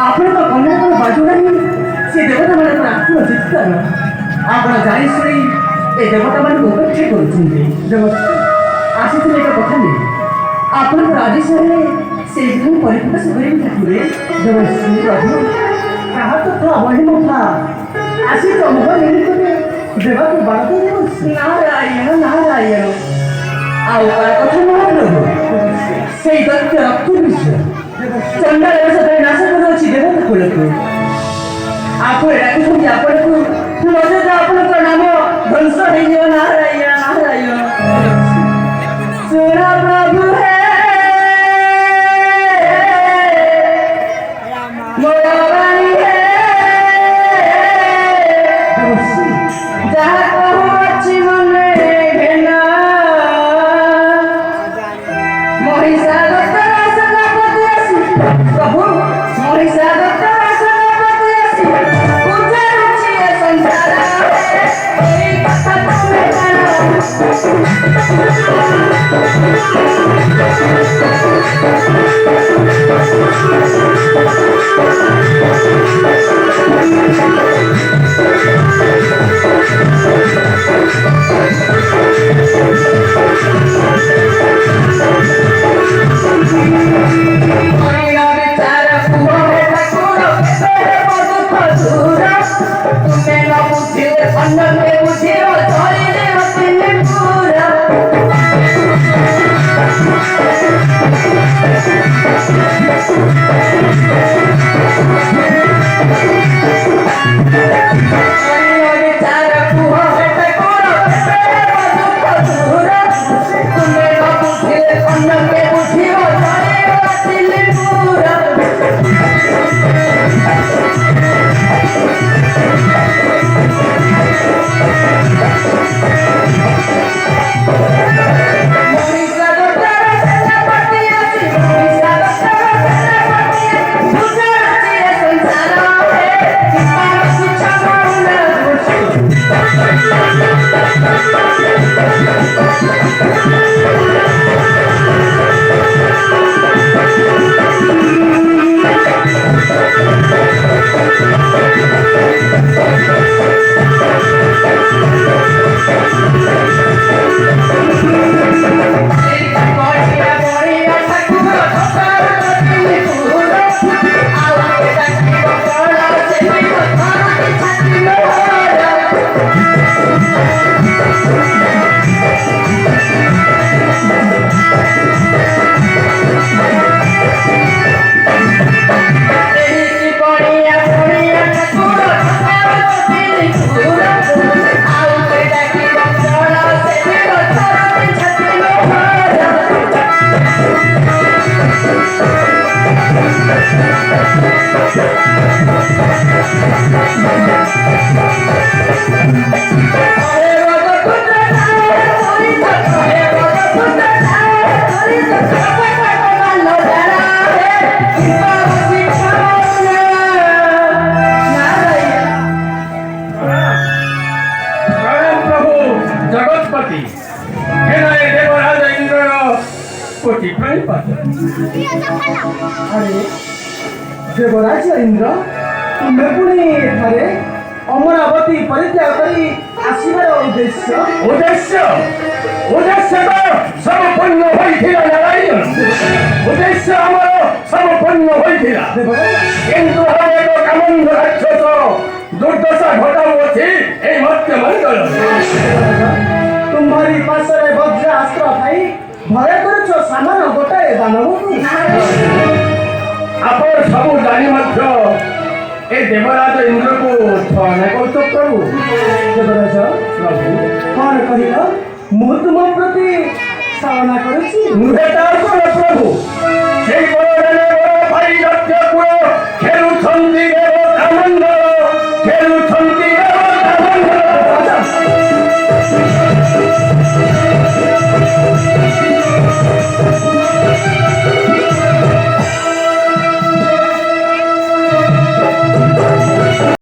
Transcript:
ଆପଣଙ୍କ କନ୍ୟାଙ୍କର ବାଜୁନାହିଁ ସେ ଦେବତାମାନଙ୍କର ଆତ୍ମ ଚିତ୍କାର। ଆପଣ ଜାଣି ଶୁଣି ଏ ଦେବତାମାନଙ୍କୁ ଉପେକ୍ଷା କରୁଛନ୍ତି। ଆସିଥିଲେ ଏକ କଥା ନେଇ ଆପଣଙ୍କର ଆଦେଶରେ ସେଇଥିପାଇଁ ପରିପ୍ରକାଶ କରିବି ଠାକୁରେ। ପ୍ରଭୁ କାହା କଥା ମହିମଥା ଆସି ତମକ ନିମିତ୍ତରେ ଦେବାକୁ ବାଟ ଦେଉଛି। ନାରାୟଣ ନାରାୟଣ ଆଉ କାହା କଥା ନୁହଁ ପ୍ରଭୁ, ସେଇ ଦୈତ୍ୟ ରକ୍ତ ବିଷ ଚଣ୍ଡାଳ ବେଶରେ ନାଶ କରୁଅଛି ଦେବତା କୁଳକୁ। ଆପଣ ଡାକୁଛନ୍ତି ଆପଣଙ୍କୁ ନଚେତ ଆପଣଙ୍କ ନାମ ଧ୍ୱଂସ ହେଇଯିବ। ନାରାୟଣ ନାରାୟଣ ଶୁଣ ପ୍ରଭୁ ହେ ମୋର ବାଣୀ ହେ ଯାହା କହୁଅଛି ମନେ ଘେନା ମହିଷାଦତ୍ତର ସେନାପତି ଆସି ପ୍ରଭୁ ମହିଷାଦତ୍ତର ସେନାପତି ଆସି ବୁଝାଉଛି ଏ ସଂସାର ଏଇ କଥା ତମେ ଜାଣ। अरे देवराज इंद्र तुम्हें पुणी थे अमरावती परित्याग करी आसवर उद्देश्य उद्देश्य तो संपन्न होइथिला नारायण उद्देश्य आमर संपन्न होइथिला किंतु हम एक कामंद राक्षस दुर्दशा घटाउछि ए मध्य मंडल तुम्हारी पासरे वज्र अस्त्र थाई भय करुछ सामान गोटाए दानव आपण सब जानी मध्य ए देवराज इंद्र को छाने कौत प्रभु देवराज प्रभु कौन कहिल मु तुम प्रति सावना करुछि मुझे प्रभु से